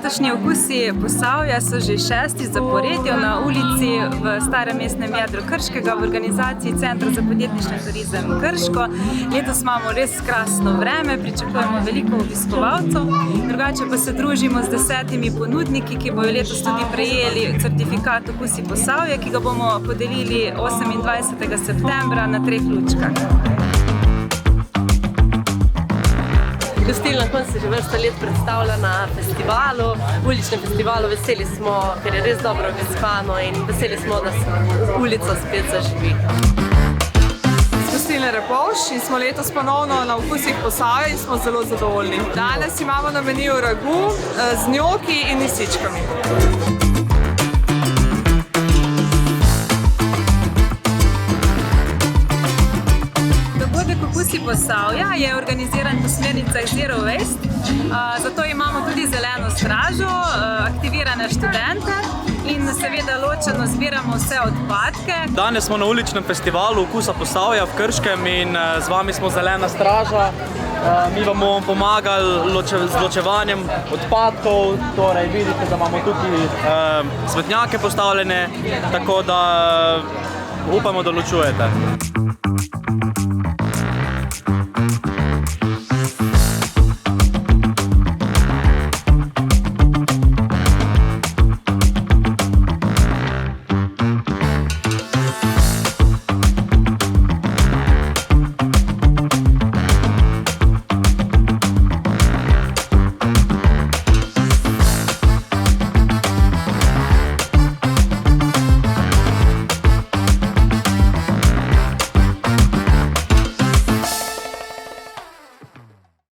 Letošnji Okusi Posavja so že 6. zaporedju na ulici v starem mestnem jedru Krškega v organizaciji Centra za podjetništvo in turizem Krško. Letos imamo res krasno vreme, pričakujemo veliko obiskovalcev, drugače pa se družimo z 10 ponudniki, ki bojo letos tudi prejeli certifikat Okusi Posavja, ki ga bomo podelili 28. septembra na 3 lučkah. Gostilna Kon se že vrsto let predstavlja na festivalu, uličnem festivalu. Veseli smo, ker je res dobro obiskano in veseli smo, da se ulica spet zaživi. Z Gostilne Repovž in smo letos ponovno na Okusih Posavja in smo zelo zadovoljni. Danes imamo na meniju ragu z njoki in lisičkami. Okusi Posavja je organiziran po smernicah Zero Waste, zato imamo tudi zeleno stražo, aktivirane študente in seveda ločeno zbiramo vse odpadke. Danes smo na uličnem festivalu Okusa Posavja v Krškem in z vami smo zelena straža. Mi vam bomo pomagali z ločevanjem odpadkov, torej vidite, da imamo tudi smetnjake postavljene, tako da upamo, da ločujete.